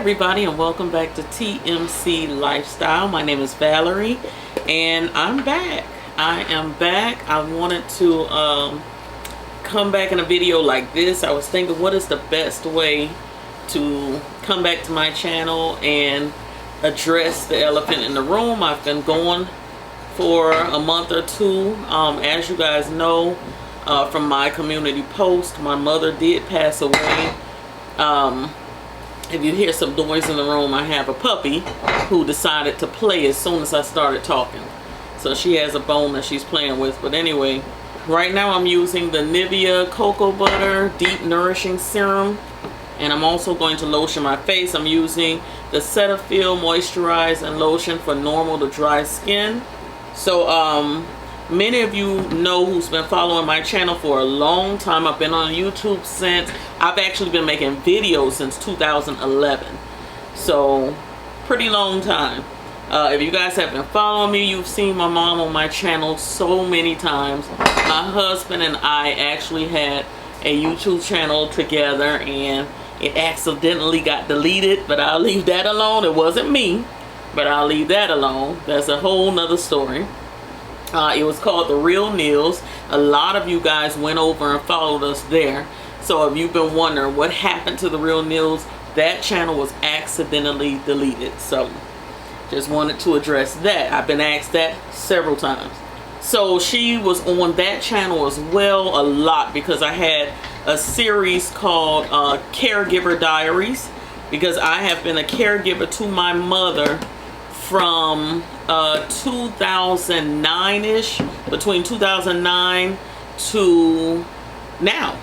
everybody, and welcome back to TMC Lifestyle. My name is Valerie and I'm back. I am back. I wanted to come back in a video like this. I was thinking, what is the best way to come back to my channel and address the elephant in the room. I've been going for a month or two. As you guys know from my community post, my mother did pass away. If you hear some noise in the room, I have a puppy who decided to play as soon as I started talking. So she has a bone that she's playing with. But anyway, right now I'm using the Nivea Cocoa Butter Deep Nourishing Serum. And I'm also going to lotion my face. I'm using the Cetaphil Moisturize and Lotion for normal to dry skin. So many of you know who's been following my channel for a long time. I've been on YouTube since, I've actually been making videos since 2011. So pretty long time. If you guys have been following me, you've seen my mom on my channel so many times. My husband and I actually had a YouTube channel together and it accidentally got deleted, but I'll leave that alone. It wasn't me, but I'll leave that alone. That's a whole nother story. It was called The Real Nils. A lot of you guys went over and followed us there. So if you've been wondering what happened to The Real Nils, that channel was accidentally deleted. So just wanted to address that. I've been asked that several times. So she was on that channel as well a lot because I had a series called Caregiver Diaries, because I have been a caregiver to my mother from 2009-ish, between 2009 to now,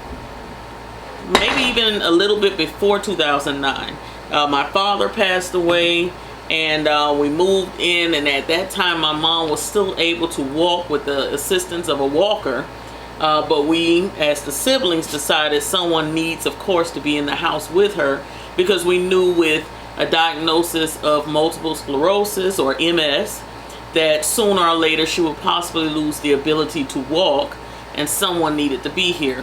maybe even a little bit before 2009. My father passed away and we moved in, and at that time my mom was still able to walk with the assistance of a walker. But we, as the siblings, decided someone needs, of course, to be in the house with her, because we knew with a diagnosis of multiple sclerosis or MS that sooner or later she would possibly lose the ability to walk, and someone needed to be here.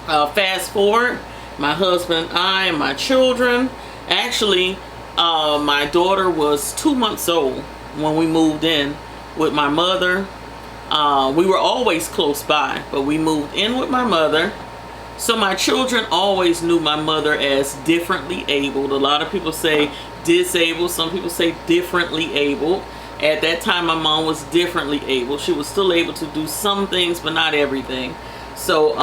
Fast forward, my husband and I and my children, actually my daughter was 2 months old when we moved in with my mother. We were always close by, but we moved in with my mother. So my children always knew my mother as differently abled. A lot of people say disabled. Some people say differently abled. At that time, my mom was differently able. She was still able to do some things, but not everything. So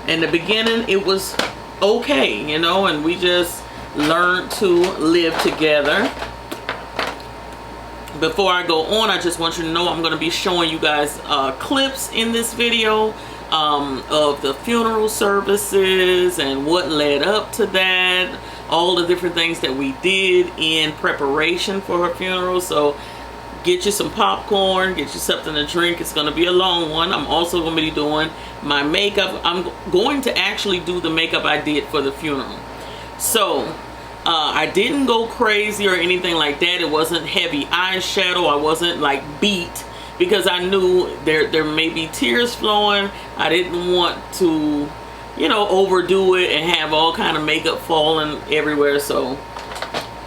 in the beginning, it was okay, you know, and we just learned to live together. Before I go on, I just want you to know I'm going to be showing you guys clips in this video of the funeral services and what led up to that, all the different things that we did in preparation for her funeral. So get you some popcorn, get you something to drink. It's going to be a long one. I'm also going to be doing my makeup. I'm going to actually do the makeup I did for the funeral. So I didn't go crazy or anything like that. It wasn't heavy eyeshadow. I wasn't like beat, because I knew there may be tears flowing. I didn't want to, you know, overdo it and have all kind of makeup falling everywhere. So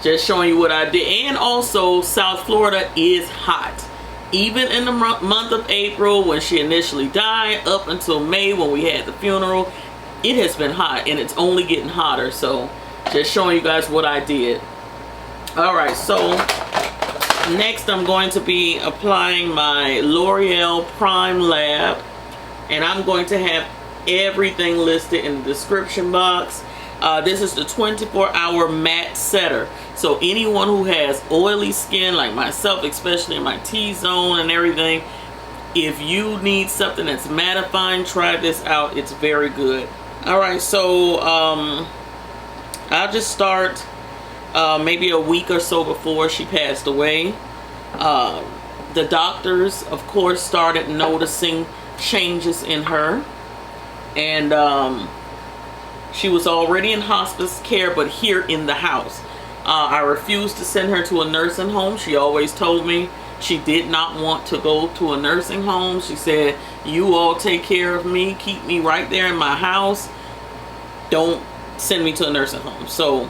just showing you what I did. And also, South Florida is hot. Even in the month of April when she initially died, up until May when we had the funeral, it has been hot, and it's only getting hotter. So just showing you guys what I did. Alright, so next I'm going to be applying my L'Oreal Prime Lab, and I'm going to have everything listed in the description box. This is the 24-hour matte setter. So anyone who has oily skin like myself, especially in my T-zone and everything, if you need something that's mattifying, try this out. It's very good. Alright, so I'll just start maybe a week or so before she passed away. The doctors, of course, started noticing changes in her. And she was already in hospice care, but here in the house. I refused to send her to a nursing home. She always told me she did not want to go to a nursing home. She said, you all take care of me. Keep me right there in my house. Don't send me to a nursing home. So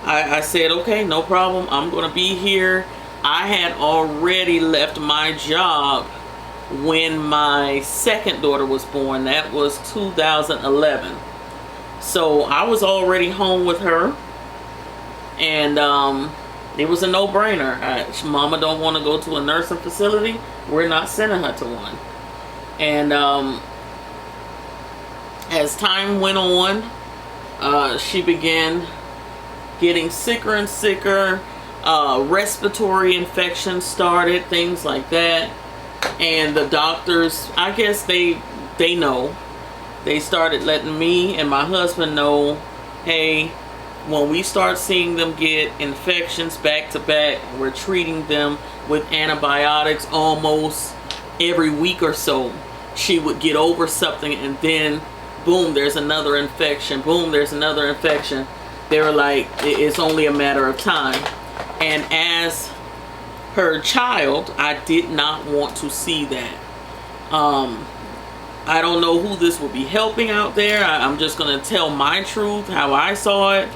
I said, okay, no problem. I'm going to be here. I had already left my job when my second daughter was born. That was 2011. So I was already home with her. And it was a no-brainer. Mama don't want to go to a nursing facility. We're not sending her to one. And as time went on, she began getting sicker and sicker. Respiratory infections started, things like that. And the doctors, I guess they know. They started letting me and my husband know, hey, when we start seeing them get infections back to back, we're treating them with antibiotics almost every week or so. She would get over something and then boom, there's another infection. Boom, there's another infection. They were like, it's only a matter of time. And as her child, I did not want to see that. I don't know who this would be helping out there. I'm just going to tell my truth, how I saw it.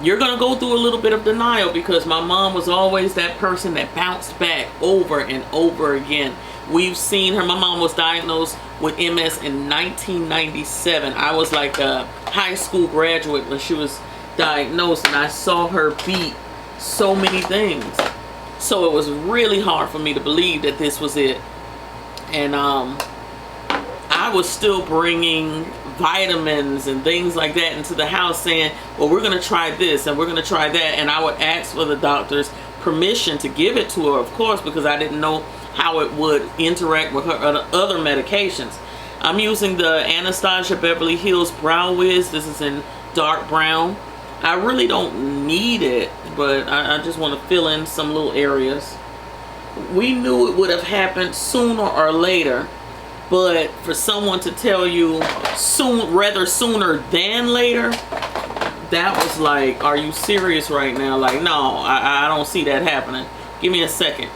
You're going to go through a little bit of denial because my mom was always that person that bounced back over and over again. We've seen her. My mom was diagnosed with MS in 1997. I was like a high school graduate when she was diagnosed, and I saw her beat so many things. So it was really hard for me to believe that this was it. And I was still bringing vitamins and things like that into the house saying, well, we're going to try this and we're going to try that. And I would ask for the doctor's permission to give it to her, of course, because I didn't know how it would interact with her other medications. I'm using the Anastasia Beverly Hills Brow Wiz. This is in dark brown. I really don't need it, but I just want to fill in some little areas. We knew it would have happened sooner or later, but for someone to tell you rather sooner than later, that was like, are you serious right now? Like, no, I don't see that happening. Give me a second.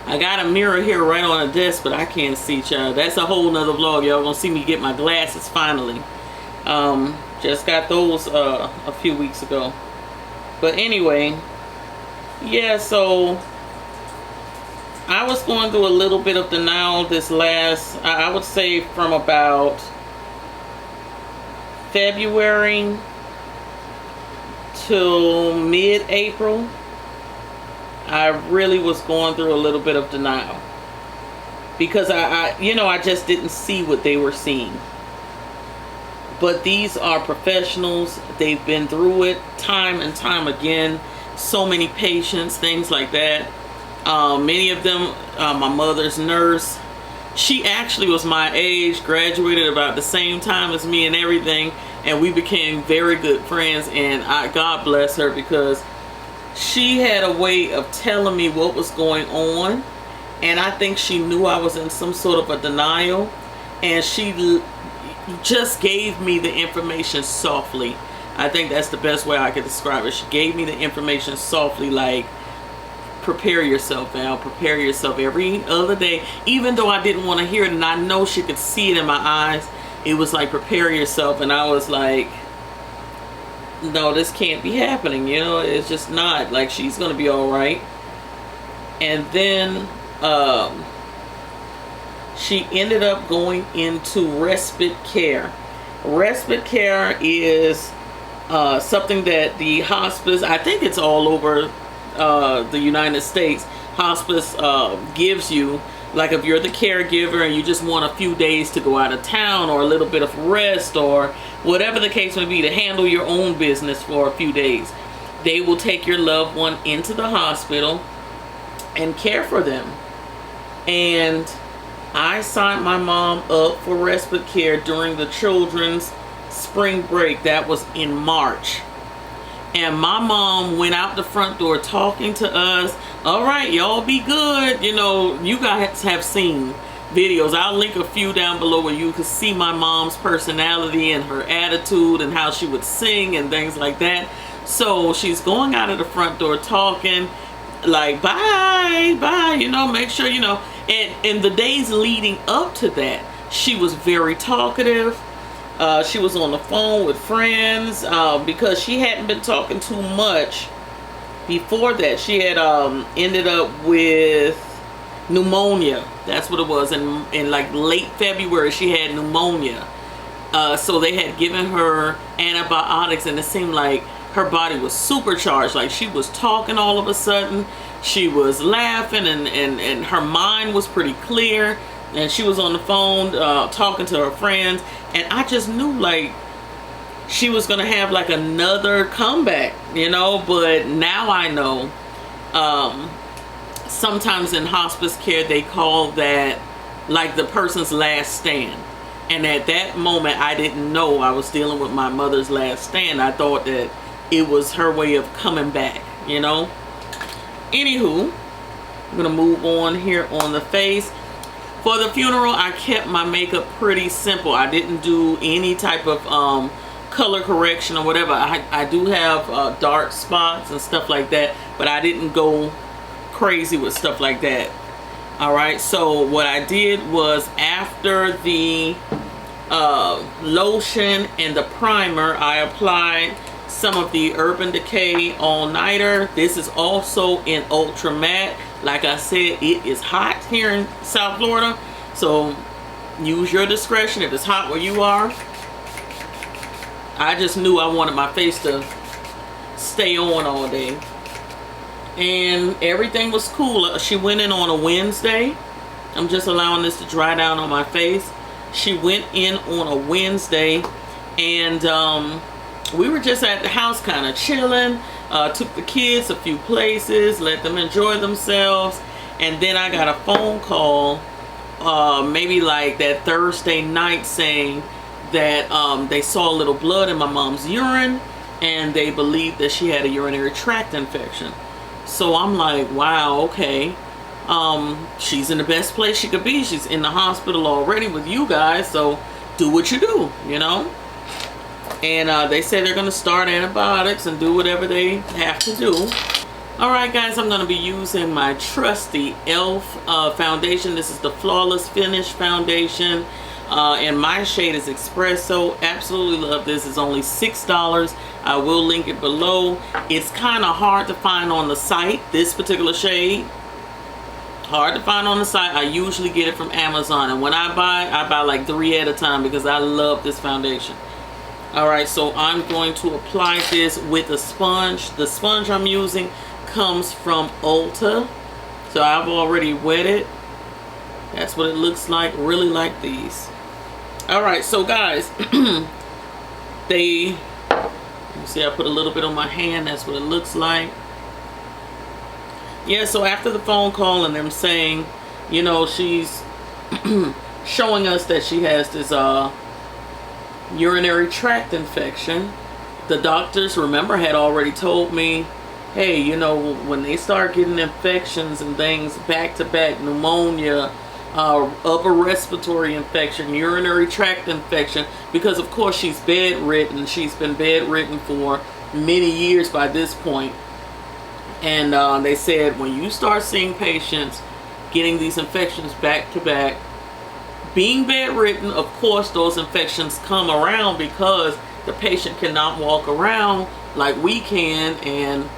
I got a mirror here right on the desk, but I can't see, child. That's a whole nother vlog. Y'all gonna see me get my glasses finally. Just got those a few weeks ago. But anyway, yeah, so I was going through a little bit of denial this last, I would say from about February till mid-April. I really was going through a little bit of denial because I just didn't see what they were seeing. But these are professionals. They've been through it time and time again. So many patients, things like that. Many of them, my mother's nurse, she actually was my age, graduated about the same time as me and everything, and we became very good friends. And God bless her, because she had a way of telling me what was going on, and I think she knew I was in some sort of a denial, and she just gave me the information softly. I think that's the best way I could describe it. She gave me the information softly, like, prepare yourself, Val, prepare yourself every other day. Even though I didn't want to hear it, and I know she could see it in my eyes, it was like, prepare yourself. And I was like, no, this can't be happening, it's just not. Like, she's gonna be all right. And then she ended up going into respite care. Respite care is something that the hospice, I think it's all over the United States, hospice gives you. Like, if you're the caregiver and you just want a few days to go out of town, or a little bit of rest, or whatever the case may be, to handle your own business for a few days, they will take your loved one into the hospital and care for them. And I signed my mom up for respite care during the children's spring break. That was in March. And my mom went out the front door talking to us. All right, y'all be good. You guys have seen videos. I'll link a few down below where you can see my mom's personality and her attitude and how she would sing and things like that. So she's going out of the front door talking like, bye, make sure, and in the days leading up to that, she was very talkative. She was on the phone with friends because she hadn't been talking too much before that. She had ended up with pneumonia. That's what it was. In like late February, she had pneumonia. So they had given her antibiotics, and it seemed like her body was supercharged. Like she was talking all of a sudden. She was laughing, and her mind was pretty clear. And she was on the phone talking to her friends. And I just knew like she was going to have like another comeback, you know. But now I know sometimes in hospice care they call that like the person's last stand. And at that moment I didn't know I was dealing with my mother's last stand. I thought that it was her way of coming back, you know. Anywho, I'm going to move on here on the face. For the funeral, I kept my makeup pretty simple. I didn't do any type of color correction or whatever. I do have dark spots and stuff like that, but I didn't go crazy with stuff like that. Alright, so what I did was after the lotion and the primer, I applied some of the Urban Decay All-Nighter. This is also in Ultra Matte. Like I said, it is hot here in South Florida, so use your discretion if it's hot where you are. I just knew I wanted my face to stay on all day. And everything was cool. She went in on a Wednesday. I'm just allowing this to dry down on my face. She went in on a Wednesday, and we were just at the house kind of chilling. Took the kids a few places, let them enjoy themselves, and then I got a phone call maybe like that Thursday night saying that they saw a little blood in my mom's urine, and they believed that she had a urinary tract infection. So I'm like, wow, okay. She's in the best place she could be. She's in the hospital already with you guys, so do what you do, you know. And they say they're going to start antibiotics and do whatever they have to do. Alright guys, I'm going to be using my trusty e.l.f. foundation. This is the Flawless Finish foundation. And my shade is Espresso. Absolutely love this. It's only $6. I will link it below. It's kind of hard to find on the site, this particular shade. Hard to find on the site. I usually get it from Amazon. And when I buy like 3 at a time because I love this foundation. Alright, so I'm going to apply this with a sponge. The sponge I'm using comes from Ulta. So I've already wet it. That's what it looks like. Really like these. Alright, so guys, you see I put a little bit on my hand. That's what it looks like. Yeah, so after the phone call and them saying, you know, she's showing us that she has this urinary tract infection. The doctors, remember, had already told me, hey, you know, when they start getting infections and things back to back, pneumonia, upper respiratory infection, urinary tract infection, because of course she's bedridden. She's been bedridden for many years by this point. And they said when you start seeing patients getting these infections back to back, being bedridden, of course those infections come around because the patient cannot walk around like we can, and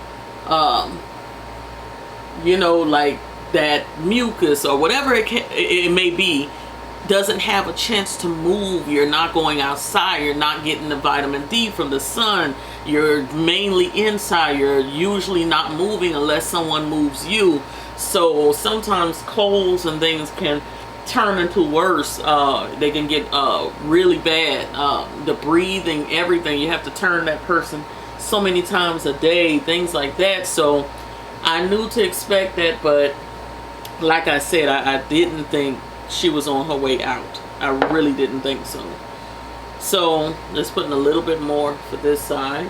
you know, like that mucus or whatever it may be doesn't have a chance to move. You're not going outside, you're not getting the vitamin D from the sun, you're mainly inside, you're usually not moving unless someone moves you. So sometimes colds and things can turn into worse. They can get really bad. The breathing, everything, you have to turn that person so many times a day, things like that. So I knew to expect that, but like I said, I didn't think she was on her way out. I really didn't think so. So just putting a little bit more for this side.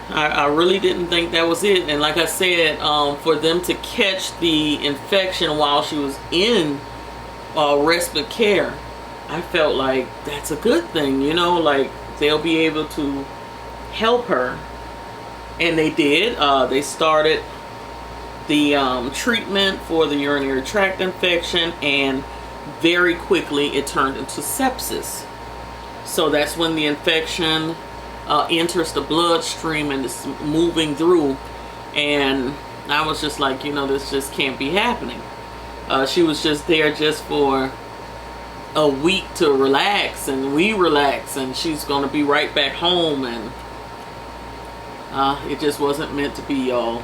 I really didn't think that was it. And like I said, for them to catch the infection while she was in respite care, I felt like that's a good thing, you know, like they'll be able to help her. And they did. They started the treatment for the urinary tract infection, and very quickly it turned into sepsis. So that's when the infection enters the bloodstream and it's moving through. And I was just like, you know, this just can't be happening. She was just there just for a week to relax, and we relax, and she's gonna be right back home, and it just wasn't meant to be, y'all.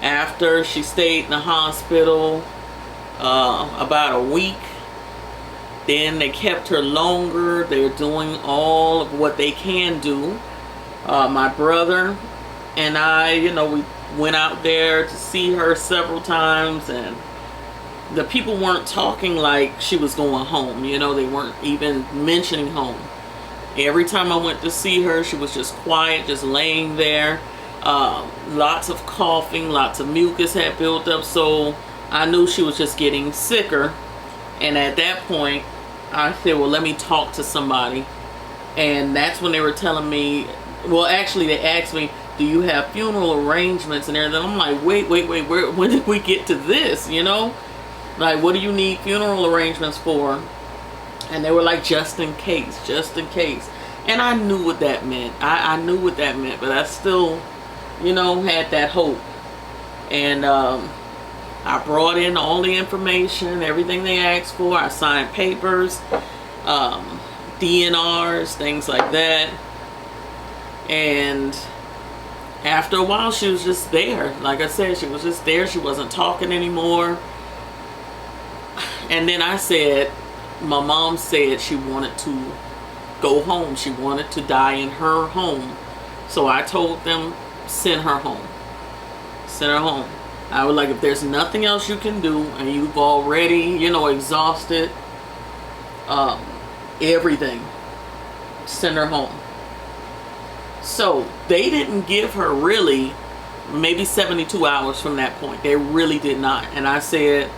After she stayed in the hospital about a week, then they kept her longer. They're doing all of what they can do. My brother and I, you know, we went out there to see her several times, and the people weren't talking like she was going home. You know, they weren't even mentioning home. Every time I went to see her, she was just quiet, just laying there. Lots of coughing, lots of mucus had built up, so I knew she was just getting sicker. And at that point, I said, well, let me talk to somebody. And that's when they were telling me, well, actually they asked me, do you have funeral arrangements and everything? I'm like, wait, when did we get to this, you know? Like, what do you need funeral arrangements for? And they were like, just in case, just in case. And I knew what that meant. I knew what that meant, but I still, you know, had that hope. And I brought in all the information, everything they asked for. I signed papers, DNRs, things like that. And after a while, she was just there. Like I said, she was just there. She wasn't talking anymore. And then I said, my mom said she wanted to go home. She wanted to die in her home. So I told them, send her home. Send her home. I was like, if there's nothing else you can do and you've already, you know, exhausted everything, send her home. So they didn't give her really maybe 72 hours from that point. They really did not. And I said,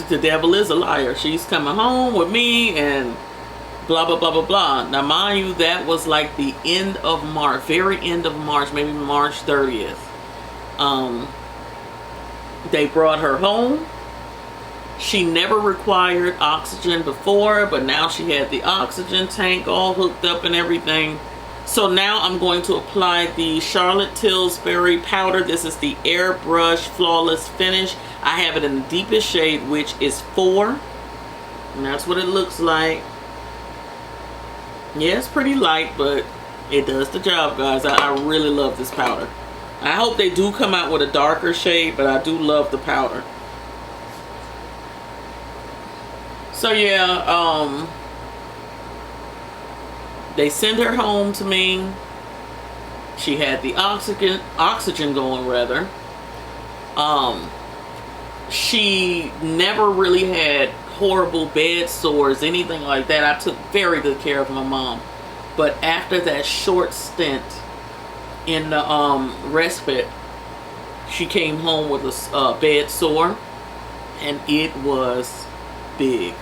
the devil is a liar. She's coming home with me and blah, blah, blah, blah, blah. Now, mind you, that was like the end of March, very end of March, maybe March 30th. They brought her home. She never required oxygen before, but now she had the oxygen tank all hooked up and everything. So now I'm going to apply the Charlotte Tilbury powder. This is the Airbrush Flawless Finish. I have it in the deepest shade, which is 4. And that's what it looks like. Yeah, it's pretty light, but it does the job, guys. I really love this powder. I hope they do come out with a darker shade, but I do love the powder. So yeah, they send her home to me. She had the oxygen going, rather. She never really had horrible bed sores, anything like that. I took very good care of my mom. But after that short stint in the respite, she came home with a bed sore, and it was big.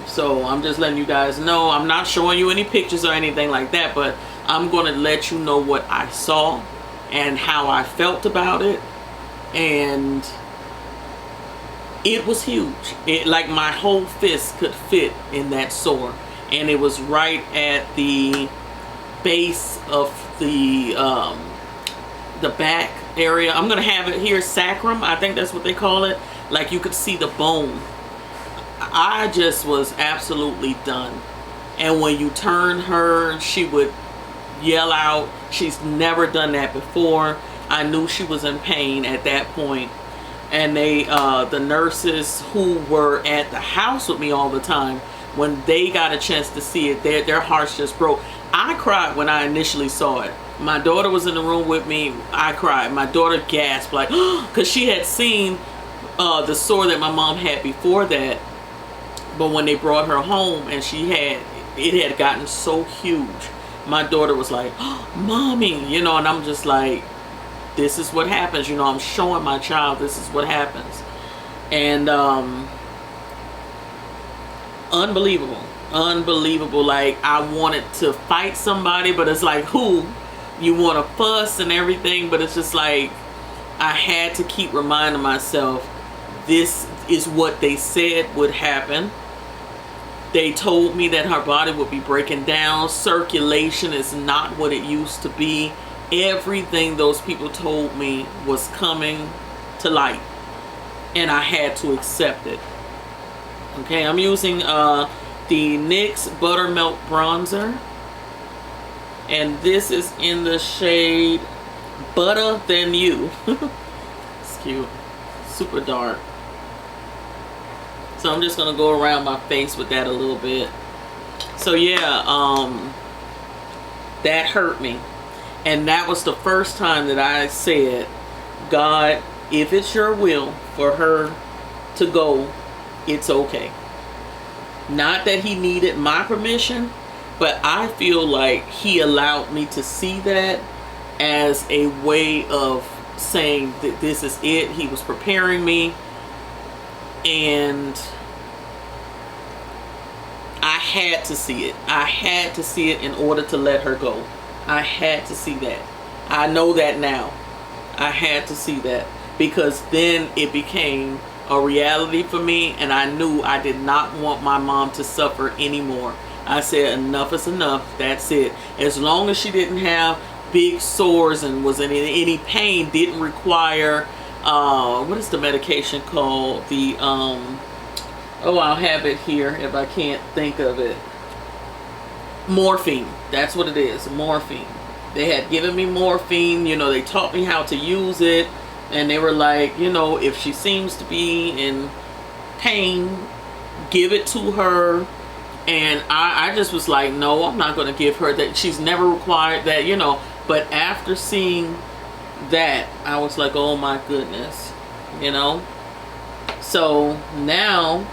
So I'm just letting you guys know. I'm not showing you any pictures or anything like that, but I'm going to let you know what I saw and how I felt about it. And it was huge. It, like, my whole fist could fit in that sore, and it was right at the base of the back area. I'm gonna have it here, sacrum, I think that's what they call it. Like, you could see the bone. I just was absolutely done. And when you turn her, she would yell out. She's never done that before. I knew she was in pain at that point. And they, the nurses who were at the house with me all the time, when they got a chance to see it, their hearts just broke. I cried when I initially saw it. My daughter was in the room with me. I cried. My daughter gasped, like, because she had seen the sore that my mom had before that. But when they brought her home and it had gotten so huge, my daughter was like, oh, Mommy, you know, and I'm just like, this is what happens. You know, I'm showing my child this is what happens. And unbelievable. Like, I wanted to fight somebody, but it's like, who? You want to fuss and everything, but it's just like, I had to keep reminding myself, this is what they said would happen. They told me that her body would be breaking down. Circulation is not what it used to be. Everything those people told me was coming to light, and I had to accept it. Okay, I'm using the NYX Buttermilk Bronzer, and this is in the shade Butter Than You. It's cute, super dark. So I'm just gonna go around my face with that a little bit. So yeah, that hurt me, and that was the first time that I said, God, if it's your will for her to go, it's okay. Not that he needed my permission, but I feel like he allowed me to see that as a way of saying that this is it. He was preparing me, and I had to see it. I had to see it in order to let her go. I had to see that. I know that now. I had to see that, because then it became a reality for me, and I knew I did not want my mom to suffer anymore. I said enough is enough. That's it. As long as she didn't have big sores and was in any pain, didn't require what is the medication called? The oh, I'll have it here if I can't think of it. Morphine. That's what it is. Morphine. They had given me morphine. You know, they taught me how to use it, and they were like, you know, if she seems to be in pain, give it to her. And I just was like, no, I'm not going to give her that. She's never required that, you know. But after seeing that, I was like, oh my goodness, you know. So now,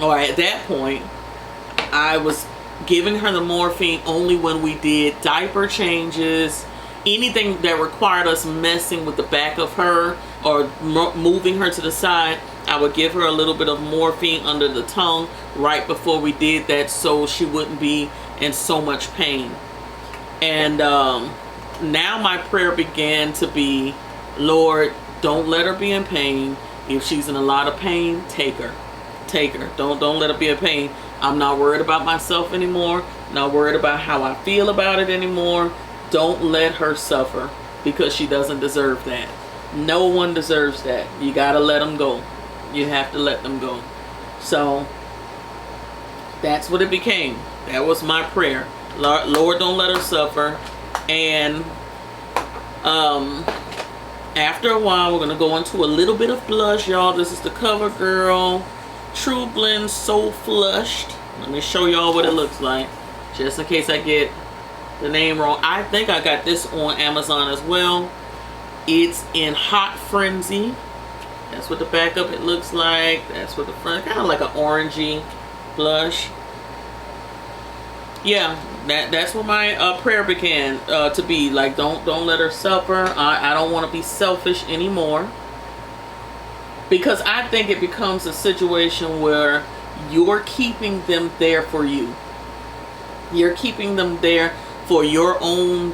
or at that point, I was giving her the morphine only when we did diaper changes, anything that required us messing with the back of her or moving her to the side. I would give her a little bit of morphine under the tongue right before we did that, so she wouldn't be in so much pain. And now my prayer began to be, Lord, don't let her be in pain. If she's in a lot of pain, take her. Take her. Don't let her be in pain. I'm not worried about myself anymore. Not worried about how I feel about it anymore. Don't let her suffer, because she doesn't deserve that. No one deserves that. You gotta let them go. You have to let them go. So that's what it became. That was my prayer. Lord, don't let her suffer. And after a while, we're gonna go into a little bit of blush, y'all. This is the CoverGirl True Blend So Flushed. Let me show y'all what it looks like, just in case I get the name wrong. I think I got this on Amazon as well. It's in Hot Frenzy. That's what the back of it looks like. That's what the front, kind of like an orangey blush. Yeah, that's what my prayer began to be. Like, don't let her suffer. I don't want to be selfish anymore, because I think it becomes a situation where you're keeping them there for you. You're keeping them there for your own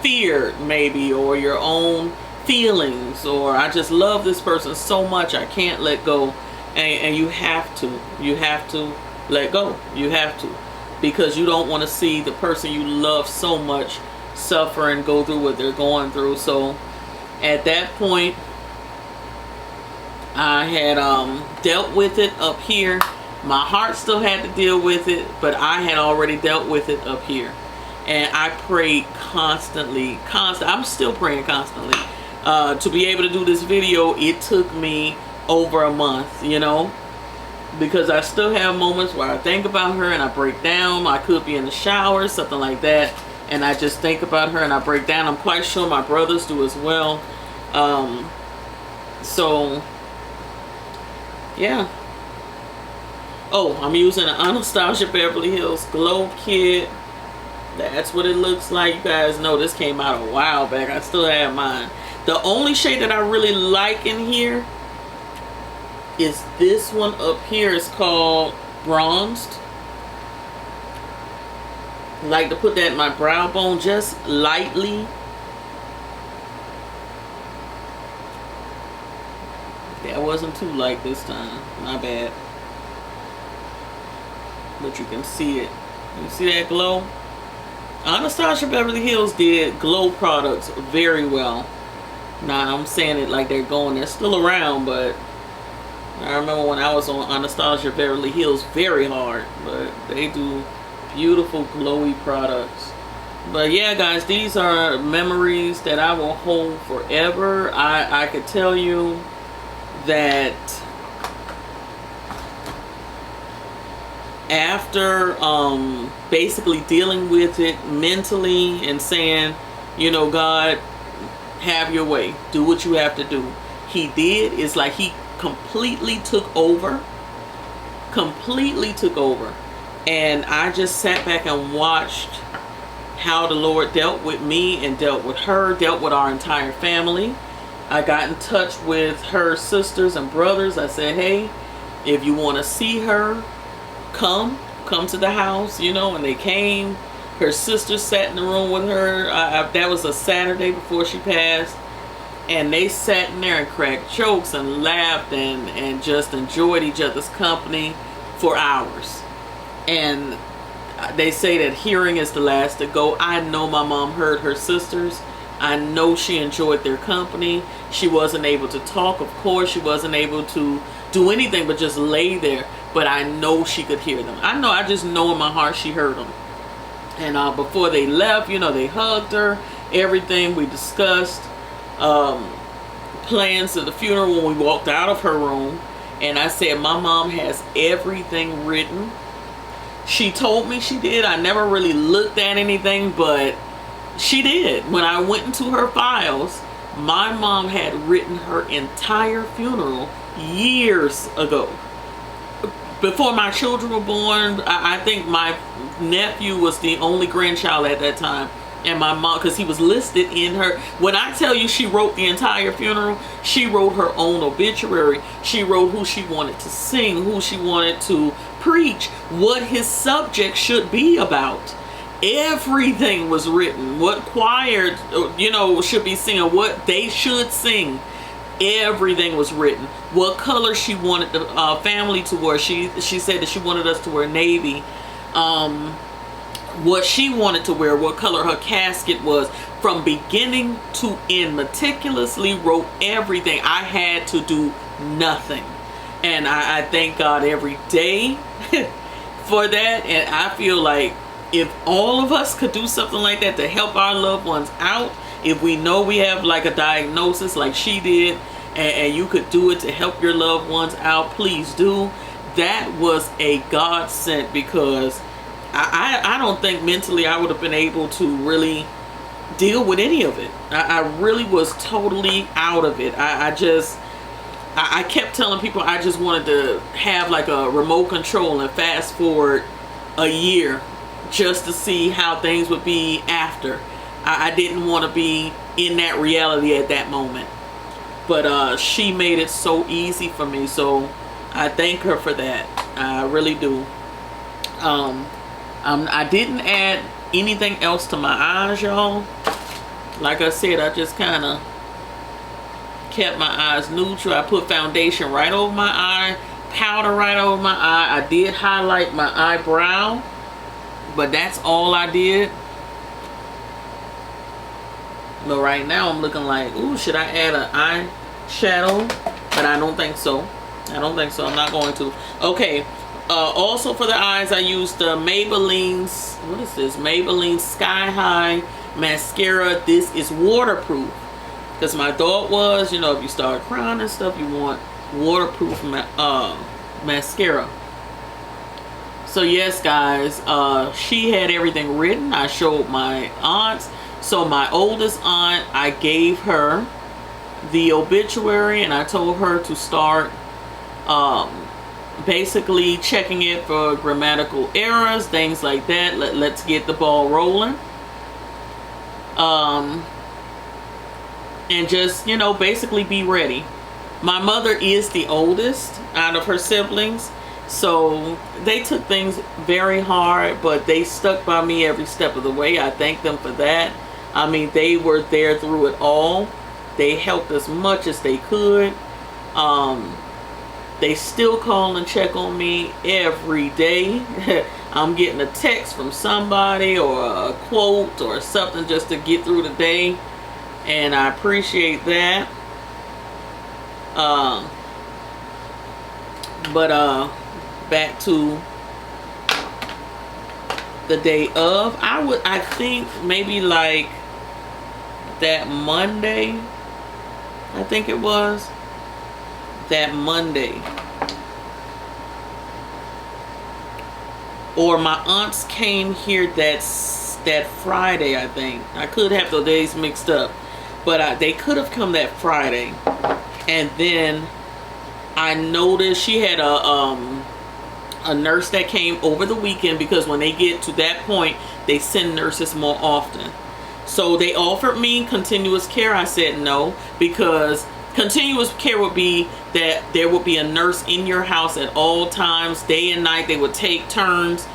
fear, maybe, or your own feelings, or I just love this person so much I can't let go. And you have to let go. You have to, because you don't want to see the person you love so much suffer and go through what they're going through. So at that point, I had dealt with it up here. My heart still had to deal with it, but I had already dealt with it up here. And I prayed constantly. I'm still praying constantly. To be able to do this video, it took me over a month, you know, because I still have moments where I think about her and I break down. I could be in the shower, something like that, and I just think about her and I break down. I'm quite sure my brothers do as well. So yeah. Oh, I'm using an Anastasia Beverly Hills Glow Kit. That's what it looks like. You guys know this came out a while back. I still have mine. The only shade that I really like in here is this one up here. It's called Bronzed. I like to put that in my brow bone just lightly. That wasn't too light this time. My bad. But you can see it. You see that glow? Anastasia Beverly Hills did glow products very well. Now I'm saying it like they're going. They're still around, but I remember when I was on Anastasia Beverly Hills very hard. But they do beautiful glowy products. But yeah, guys, these are memories that I will hold forever. I could tell you that after basically dealing with it mentally and saying, you know, God, have your way, do what you have to do, he did. It's like he completely took over, and I just sat back and watched how the Lord dealt with me and dealt with her, dealt with our entire family. I got in touch with her sisters and brothers. I said, hey, if you want to see her, come to the house, you know. And they came. Her sister sat in the room with her. That was a Saturday before she passed, and they sat in there and cracked jokes and laughed and just enjoyed each other's company for hours. And they say that hearing is the last to go. I know my mom heard her sisters. I know she enjoyed their company. She wasn't able to talk, of course. She wasn't able to do anything but just lay there. But I know she could hear them. I just know in my heart she heard them. And before they left, you know, they hugged her. Everything we discussed. Plans of the funeral when we walked out of her room. And I said, my mom has everything written. She told me she did. I never really looked at anything, but she did. When I went into her files, my mom had written her entire funeral years ago. Before my children were born. I think my nephew was the only grandchild at that time. And my mom, because he was listed in her. When I tell you she wrote the entire funeral, she wrote her own obituary. She wrote who she wanted to sing, who she wanted to preach, what his subject should be about. Everything was written. What choir, you know, should be singing, what they should sing. Everything was written. What color she wanted the family to wear. She said that she wanted us to wear navy. What she wanted to wear, what color her casket was, from beginning to end, meticulously wrote everything. I had to do nothing. And I thank God every day for that. And I feel like if all of us could do something like that to help our loved ones out, if we know we have like a diagnosis like she did, and you could do it to help your loved ones out, please do. That was a godsend, because I don't think mentally I would have been able to really deal with any of it. I really was totally out of it. I kept telling people I just wanted to have like a remote control and fast forward a year just to see how things would be after. I didn't want to be in that reality at that moment. But she made it so easy for me. So I thank her for that. I really do. I didn't add anything else to my eyes, y'all. Like I said, I just kind of kept my eyes neutral. I put foundation right over my eye, powder right over my eye. I did highlight my eyebrow, but that's all I did. But right now I'm looking like, ooh, should I add an eyeshadow? But I don't think so. I don't think so. I'm not going to. Okay. Also for the eyes, I used the Maybelline's, what is this? Maybelline Sky High mascara. This is waterproof. Because my thought was, you know, if you start crying and stuff, you want waterproof mascara. So yes, guys, she had everything written. I showed my aunts. So my oldest aunt, I gave her the obituary, and I told her to start basically checking it for grammatical errors, things like that. Let's get the ball rolling. And just, you know, basically be ready. My mother is the oldest out of her siblings, so they took things very hard, but they stuck by me every step of the way. I thank them for that. I mean, they were there through it all. They helped as much as they could. They still call and check on me every day. I'm getting a text from somebody or a quote or something just to get through the day, and I appreciate that. But back to the day of, I think maybe like that Monday, I think it was that Monday, or my aunts came here that Friday. I think I could have the days mixed up, but they could have come that Friday. And then I noticed she had a nurse that came over the weekend, because when they get to that point, they send nurses more often. So they offered me continuous care. I said no, because continuous care would be that there would be a nurse in your house at all times, day and night. They would take turns,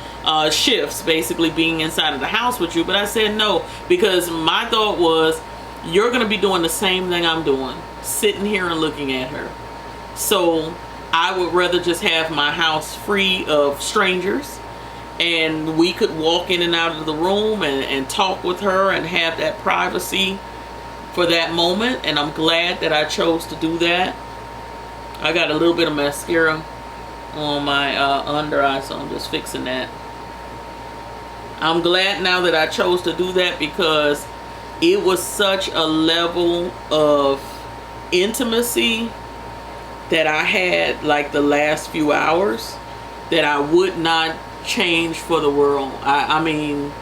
shifts, basically being inside of the house with you. But I said no, because my thought was, you're going to be doing the same thing I'm doing, sitting here and looking at her. So I would rather just have my house free of strangers, and we could walk in and out of the room and talk with her and have that privacy for that moment. And I'm glad that I chose to do that. I got a little bit of mascara on my under eye, so I'm just fixing that. I'm glad now that I chose to do that, because it was such a level of intimacy that I had like the last few hours that I would not change for the world. I mean,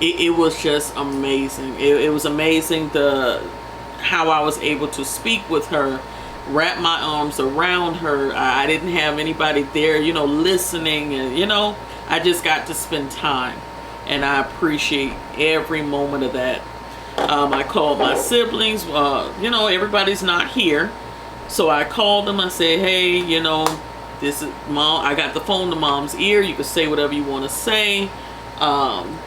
it was just amazing. It was amazing how I was able to speak with her, wrap my arms around her. I didn't have anybody there, you know, listening, and you know, I just got to spend time, and I appreciate every moment of that. I called my siblings. You know, everybody's not here, so I called them. I said, hey, you know, this is Mom. I got the phone to Mom's ear. You can say whatever you want to say.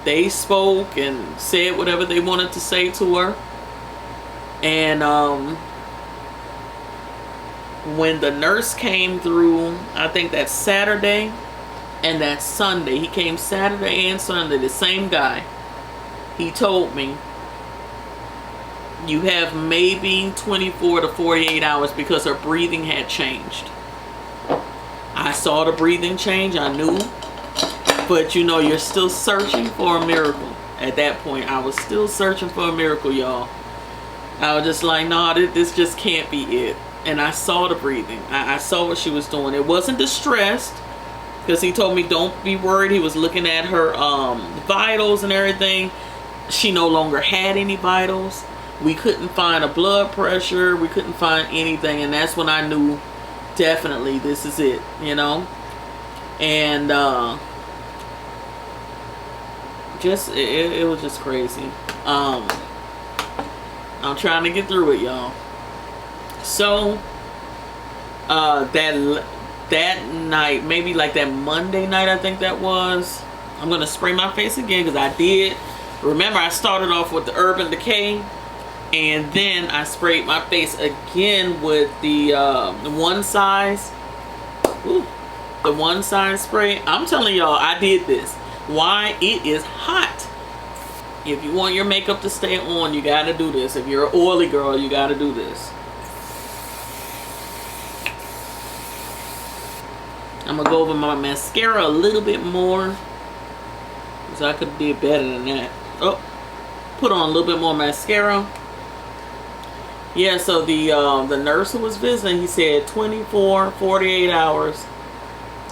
They spoke and said whatever they wanted to say to her. And when the nurse came through, I think that Saturday and that Sunday, he came Saturday and Sunday, the same guy, he told me, you have maybe 24 to 48 hours, because her breathing had changed. I saw the breathing change, I knew, but you know, you're still searching for a miracle. At that point, I was still searching for a miracle, y'all. I was just like, nah, this just can't be it. And I saw the breathing. I saw what she was doing. It wasn't distressed, because he told me don't be worried. He was looking at her vitals and everything. She no longer had any vitals. We couldn't find a blood pressure. We couldn't find anything. And that's when I knew definitely this is it, you know. And just it was just crazy. I'm trying to get through it, y'all. So that night, maybe like that Monday night, I think that was, I'm gonna spray my face again, because I did remember I started off with the Urban Decay, and then I sprayed my face again with the one size. Ooh, the one size spray. I'm telling y'all, I did this. Why? It is hot. If you want your makeup to stay on, you gotta do this. If you're an oily girl, you gotta do this. I'm gonna go over my mascara a little bit more, because I could have did better than that. Oh, put on a little bit more mascara. Yeah, so the nurse who was visiting, he said 24, 48 hours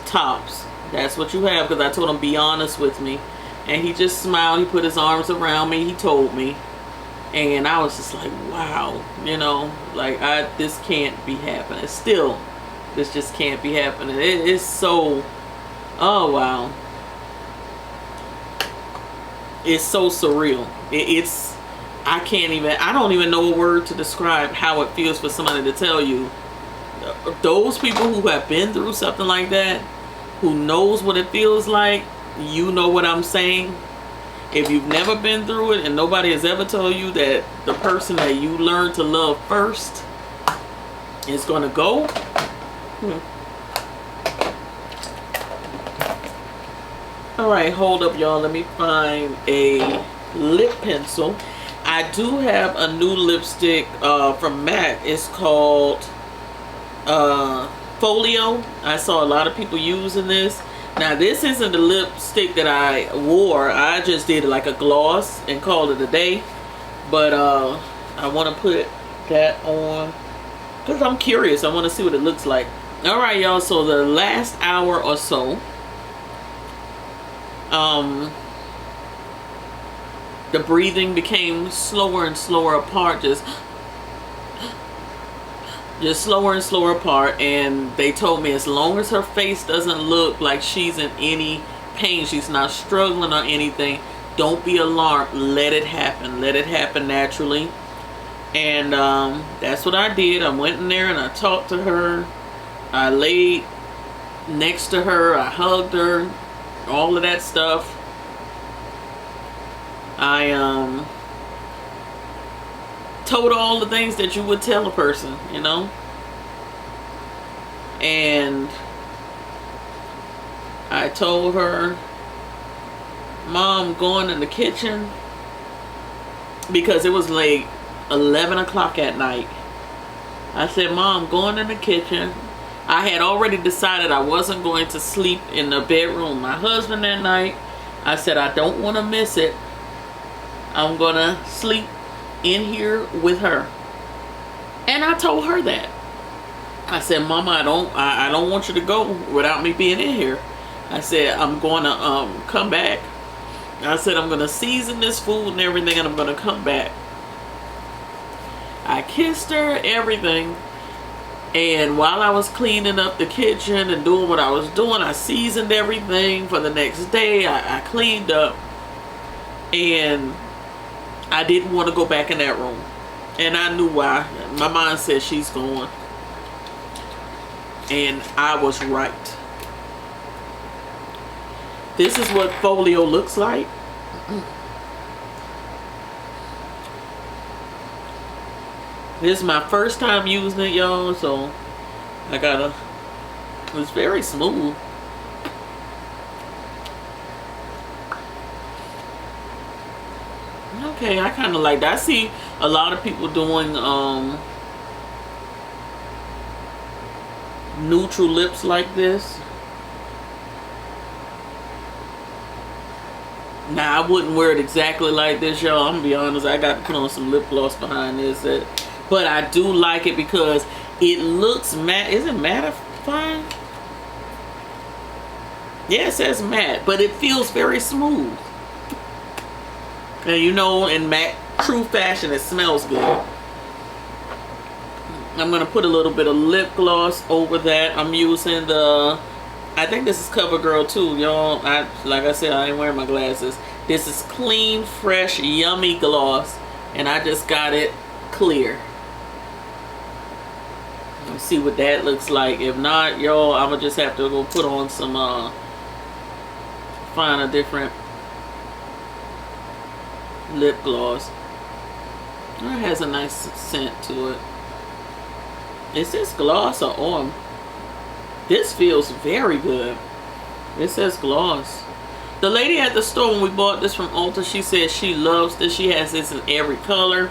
tops. That's what you have, because I told him, be honest with me. And he just smiled. He put his arms around me. He told me. And I was just like, wow. You know, like, this can't be happening. Still, this just can't be happening. It is so, oh, wow. It's so surreal. I don't even know a word to describe how it feels for somebody to tell you. Those people who have been through something like that, who knows what it feels like, you know what I'm saying. If you've never been through it and nobody has ever told you that the person that you learned to love first is gonna go. All right, hold up, y'all. Let me find a lip pencil. I do have a new lipstick from MAC. It's called Folio. I saw a lot of people using this. Now, this isn't the lipstick that I wore. I just did like a gloss and called it a day. But I want to put that on because I'm curious. I want to see what it looks like. All right, y'all. So the last hour or so, the breathing became slower and slower apart, just slower and slower apart. And they told me as long as her face doesn't look like she's in any pain, she's not struggling or anything, don't be alarmed. Let it happen. Let it happen naturally. And that's what I did. I went in there and I talked to her. I laid next to her. I hugged her. All of that stuff. I told her all the things that you would tell a person, you know. And I told her, Mom, going in the kitchen, because it was like 11 o'clock at night. I said, Mom, going in the kitchen. I had already decided I wasn't going to sleep in the bedroom with my husband that night. I said, I don't want to miss it. I'm going to sleep in here with her. And I told her that. I said, Mama, I don't want you to go without me being in here. I said, I'm going to come back. I said, I'm going to season this food and everything, and I'm going to come back. I kissed her, everything. And while I was cleaning up the kitchen and doing what I was doing, I seasoned everything for the next day. I cleaned up. And I didn't want to go back in that room. And I knew why. My mind said she's going. And I was right. This is what Folio looks like. This is my first time using it, y'all, so I gotta, it's very smooth. Okay, I kind of like that. I see a lot of people doing neutral lips like this. Now, I wouldn't wear it exactly like this, y'all. I'm gonna be honest, I got to put on some lip gloss behind this. But I do like it because it looks matte. Is it mattifying? Yeah, it says matte, but it feels very smooth. And you know, in matte true fashion, it smells good. I'm going to put a little bit of lip gloss over that. I'm using the, I think this is CoverGirl too, y'all. Like I said, I ain't wearing my glasses. This is Clean Fresh Yummy Gloss. And I just got it clear. Let's see what that looks like. If not, y'all, I'm going to just have to go put on some, find a different lip gloss. It has a nice scent to it. Is this gloss or oil? This feels very good. It says gloss. The lady at the store, when we bought this from Ulta, she said she loves this. She has this in every color.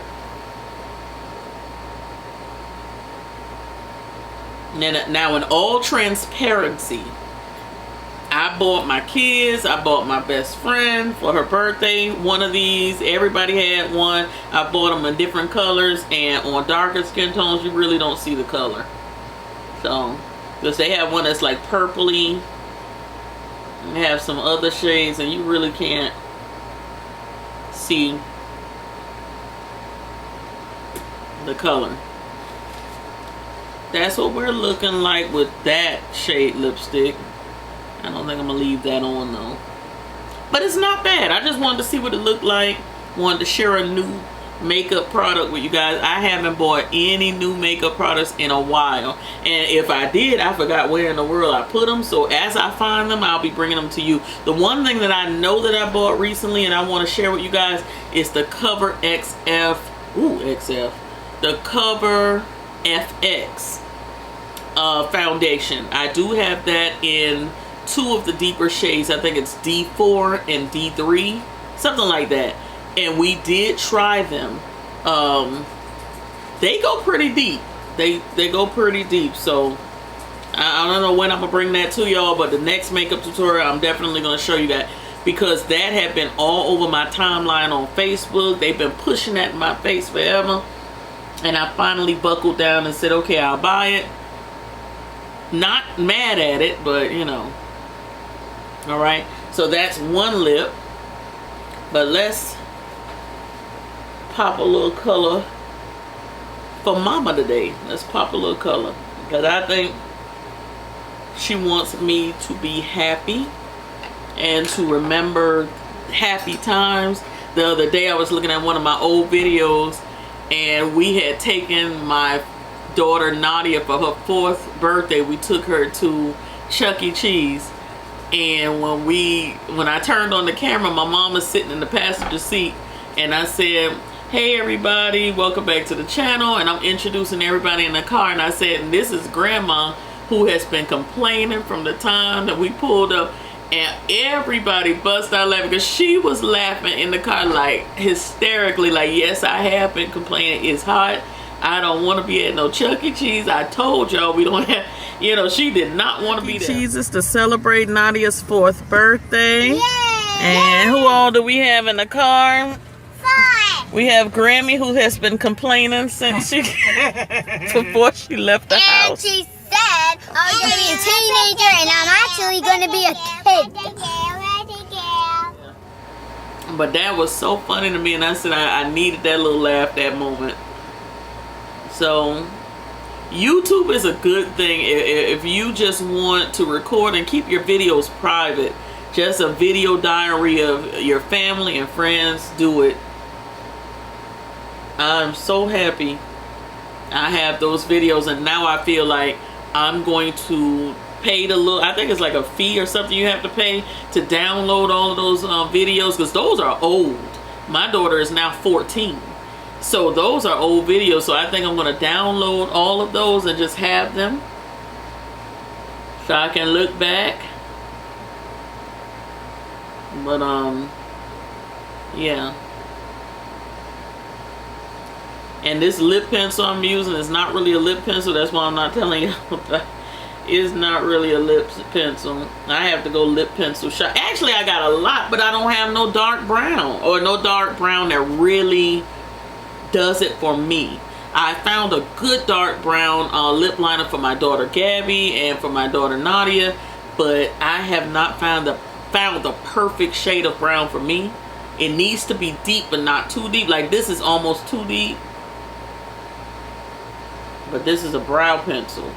Now, in all transparency, I bought my kids, I bought my best friend for her birthday one of these. Everybody had one. I bought them in different colors, and on darker skin tones you really don't see the color. So, because they have one that's like purpley, and they have some other shades, and you really can't see the color. That's what we're looking like with that shade lipstick. I don't think I'm going to leave that on though. But it's not bad. I just wanted to see what it looked like. Wanted to share a new makeup product with you guys. I haven't bought any new makeup products in a while. And if I did, I forgot where in the world I put them. So as I find them, I'll be bringing them to you. The one thing that I know that I bought recently and I want to share with you guys is the Cover XF. Ooh, XF. The Cover FX. foundation. I do have that in 2 of the deeper shades. I think it's D4 and D3, something like that. And we did try them. They go pretty deep. They go pretty deep. So I don't know when I'm gonna bring that to y'all, but the next makeup tutorial I'm definitely gonna show you that, because that had been all over my timeline on Facebook. They've been pushing that in my face forever, and I finally buckled down and said, okay, I'll buy it. Not mad at it, but you know. All right, so that's one lip, but let's pop a little color for Mama today. Let's pop a little color, because I think she wants me to be happy and to remember happy times. The other day I was looking at one of my old videos, and we had taken my daughter Nadia for her 4th birthday. We took her to Chuck E. Cheese, and when I turned on the camera, my mom was sitting in the passenger seat, and I said, hey everybody, welcome back to the channel, and I'm introducing everybody in the car, and I said, and this is Grandma, who has been complaining from the time that we pulled up. And everybody bust out laughing, because she was laughing in the car like hysterically, like, yes, I have been complaining, it's hot, I don't want to be at no Chuck E. Cheese, I told y'all we don't have, you know, she did not want to be there. Cheeses to celebrate Nadia's 4th birthday. Yay! And who all do we have in the car? 5. We have Grammy, who has been complaining since she before she left the house. She said I was going to be a teenager, and I'm actually going to be a kid. But that was so funny to me, and I said I needed that little laugh, that moment. So YouTube is a good thing if you just want to record and keep your videos private. Just a video diary of your family and friends, do it. I'm so happy I have those videos, and now I feel like I'm going to pay the little, I think it's like a fee or something you have to pay to download all of those videos, because those are old. My daughter is now 14, so those are old videos. So I think I'm going to download all of those and just have them so I can look back. But yeah. And this lip pencil I'm using is not really a lip pencil. That's why I'm not telling you. It's not really a lip pencil. I have to go lip pencil shop. Actually, I got a lot, but I don't have no dark brown, or no dark brown that really does it for me. I found a good dark brown lip liner for my daughter Gabby and for my daughter Nadia, but I have not found the perfect shade of brown for me. It needs to be deep, but not too deep. Like this is almost too deep. But this is a brow pencil.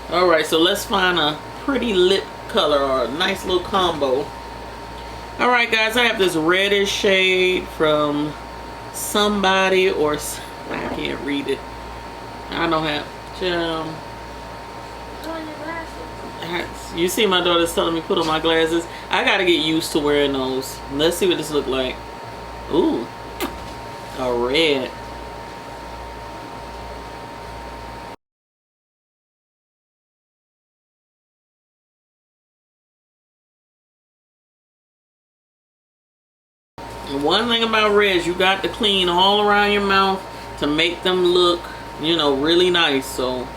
Alright, so let's find a pretty lip color, or a nice little combo. Alright guys, I have this reddish shade from somebody, or I can't read it. I don't have you see my daughter's telling me put on my glasses. I gotta get used to wearing those. Let's see what this look like. Ooh, a red. And one thing about reds, you got to clean all around your mouth to make them look, you know, really nice. So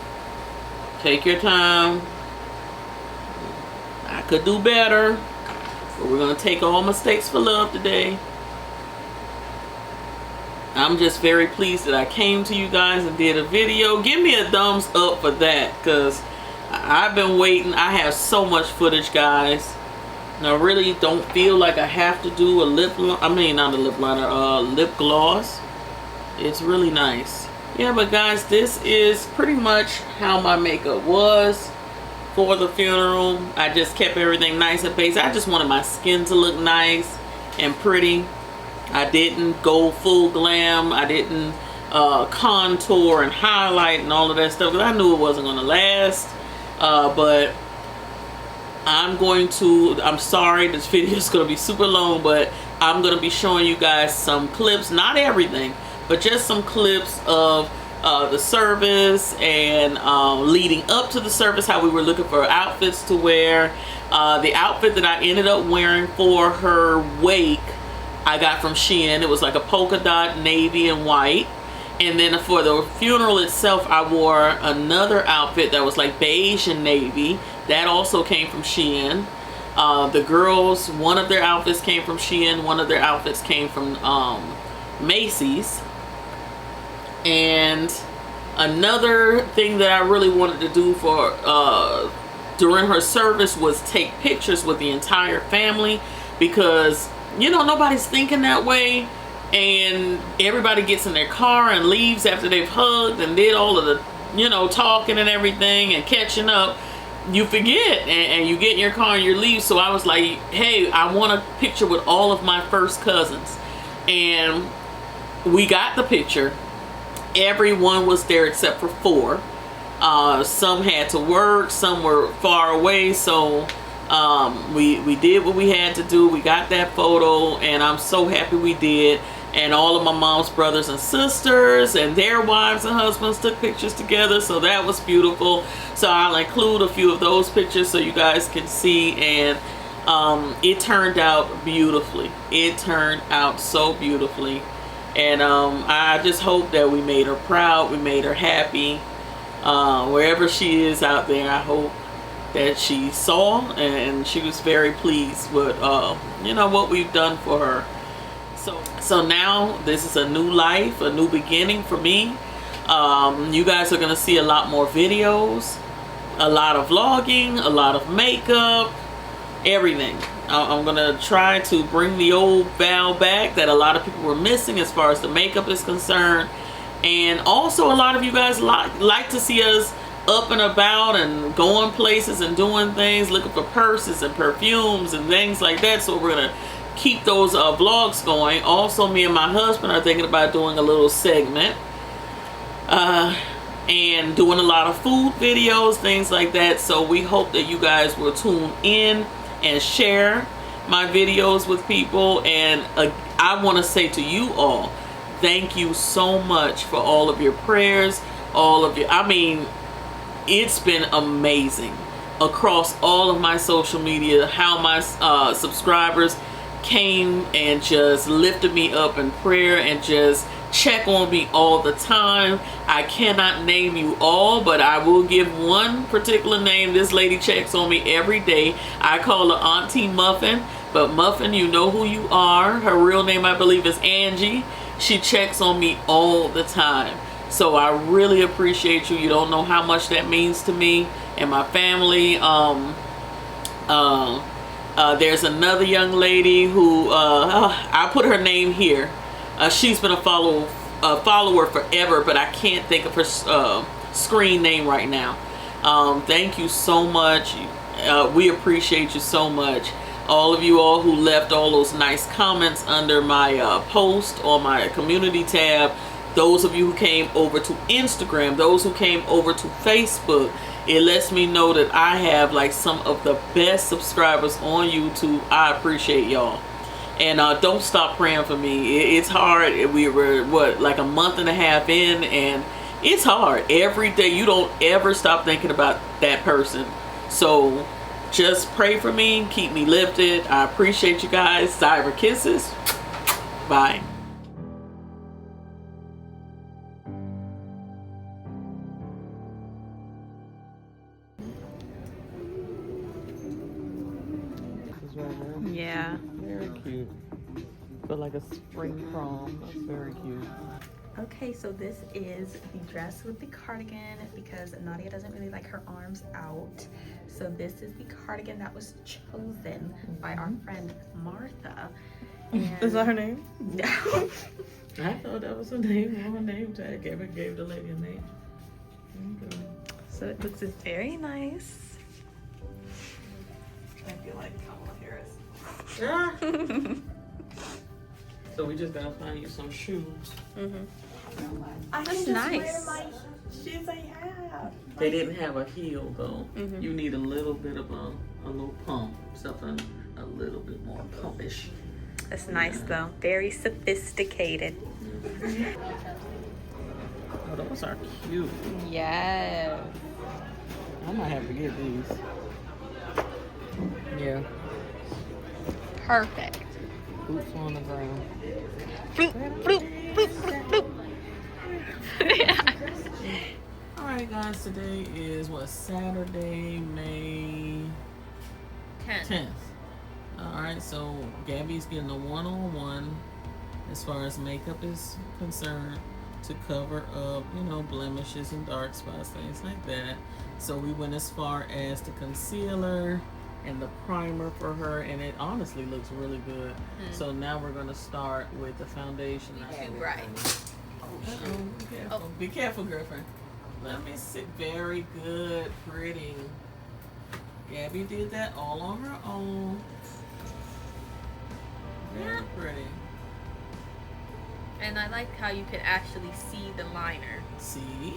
take your time. I could do better, but we're gonna take all mistakes for love today. I'm just very pleased that I came to you guys and did a video. Give me a thumbs up for that, because I've been waiting. I have so much footage, guys. And I really don't feel like I have to do a lip gloss. It's really nice. Yeah, but guys, this is pretty much how my makeup was for the funeral. I just kept everything nice and basic. I just wanted my skin to look nice and pretty. I didn't go full glam. I didn't contour and highlight and all of that stuff, because I knew it wasn't going to last. But I'm sorry, this video is going to be super long, but I'm going to be showing you guys some clips, not everything, but just some clips of the service and leading up to the service, how we were looking for outfits to wear. The outfit that I ended up wearing for her wake, I got from Shein. It was like a polka dot navy and white. And then for the funeral itself, I wore another outfit that was like beige and navy. That also came from Shein. The girls, one of their outfits came from Shein. One of their outfits came from Macy's. And another thing that I really wanted to do for during her service was take pictures with the entire family, because you know nobody's thinking that way, and everybody gets in their car and leaves after they've hugged and did all of the, you know, talking and everything and catching up. You forget and you get in your car and you leave. So I was like, hey, I want a picture with all of my first cousins. And we got the picture. Everyone was there except for 4. Some had to work, some were far away, so we did what we had to do. We got that photo, and I'm so happy we did. And all of my mom's brothers and sisters and their wives and husbands took pictures together, so that was beautiful. So I'll include a few of those pictures so you guys can see. And it turned out beautifully. It turned out so beautifully. And I just hope that we made her proud, we made her happy. Wherever she is out there, I hope that she saw and she was very pleased with you know, what we've done for her. So now this is a new life, a new beginning for me. You guys are gonna see a lot more videos, a lot of vlogging, a lot of makeup, everything. I'm gonna try to bring the old Val back that a lot of people were missing as far as the makeup is concerned. And also a lot of you guys like to see us up and about and going places and doing things, looking for purses and perfumes and things like that. So we're gonna keep those vlogs going. Also, me and my husband are thinking about doing a little segment and doing a lot of food videos, things like that. So we hope that you guys will tune in and share my videos with people. And I want to say to you all, thank you so much for all of your prayers, all of your, I mean, it's been amazing across all of my social media, how my subscribers came and just lifted me up in prayer and just check on me all the time. I cannot name you all, but I will give one particular name. This lady checks on me every day. I call her Auntie Muffin, but Muffin, you know who you are. Her real name, I believe, is Angie. She checks on me all the time. So I really appreciate you. You don't know how much that means to me and my family. There's another young lady who I put her name here. She's been a follower forever, but I can't think of her screen name right now. Thank you so much. We appreciate you so much. All of you all who left all those nice comments under my post on my community tab. Those of you who came over to Instagram, those who came over to Facebook. It lets me know that I have like some of the best subscribers on YouTube. I appreciate y'all. And don't stop praying for me. It's hard. We were, what, like a month and a half in, and it's hard. Every day, you don't ever stop thinking about that person. So just pray for me. Keep me lifted. I appreciate you guys. Cyber kisses. Bye. Yeah. Very cute. But like a spring prom. That's very cute. Okay, so this is the dress with the cardigan because Nadia doesn't really like her arms out. So this is the cardigan that was chosen by our friend Martha. And is that her name? No. I thought that was her name on her name tag. Gave the lady a name. Okay. So it looks very nice. I feel like Kamala Harris. So we just gotta find you some shoes. That's nice. Shoes I have. They didn't have a heel though. You need a little bit of a little pump, something a little bit more pumpish. That's nice though. Very sophisticated. Oh, those are cute. Yes. I might have to get these. Yeah. Perfect. Boots on the ground. Floop, floop, floop, floop, floop. Alright guys, today is what, Saturday, May 10th. Alright, so Gabby's getting a one-on-one as far as makeup is concerned to cover up, you know, blemishes and dark spots, things like that. So we went as far as the concealer and the primer for her, and it honestly looks really good. So now we're going to start with the foundation. Too bright. Be careful, girlfriend. Let me see. Very good, pretty. Gabby did that all on her own. Very pretty. And I like how you can actually see the liner. See?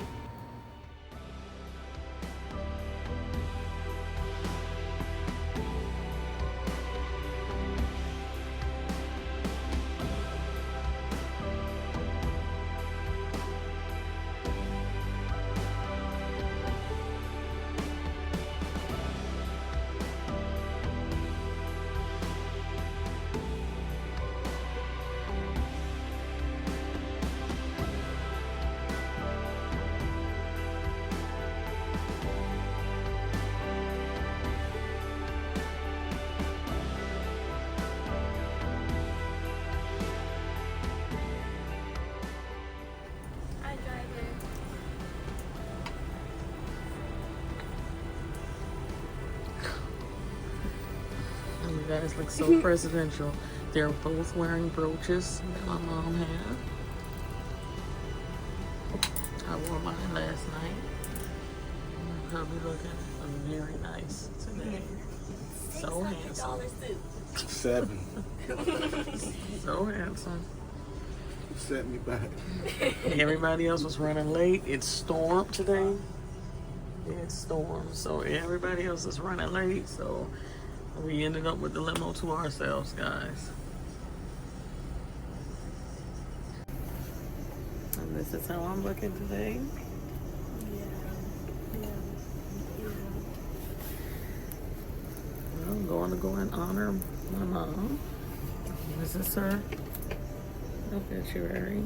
You guys look so presidential. They're both wearing brooches that my mom had. I wore mine last night. I'll be looking very nice today. So handsome. 7. So handsome. Set me back. Everybody else was running late. It stormed today. It stormed. So everybody else is running late. So we ended up with the limo to ourselves, guys. And this is how I'm looking today. Well, I'm going to go and honor my mom. This is her obituary.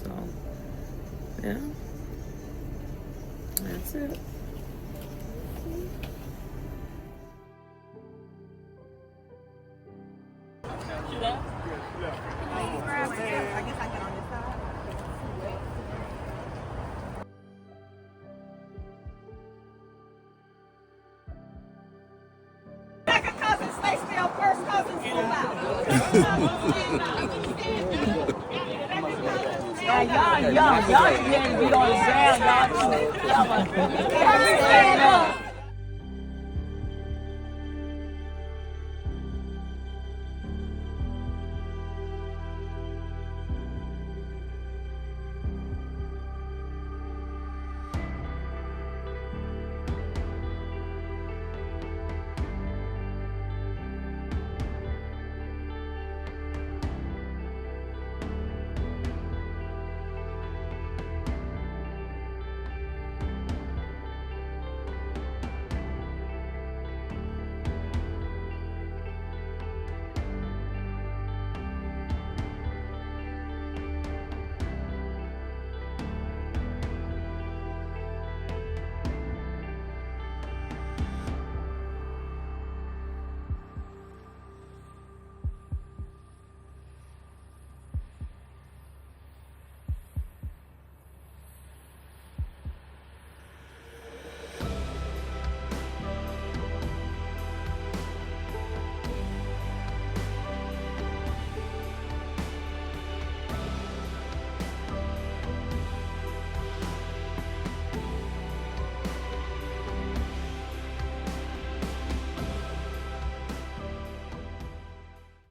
So, yeah. That's it. Second cousin, stay still. First cousin, move out. Y'all, y'all, y'all, you had to be on the ground, y'all. Y'all,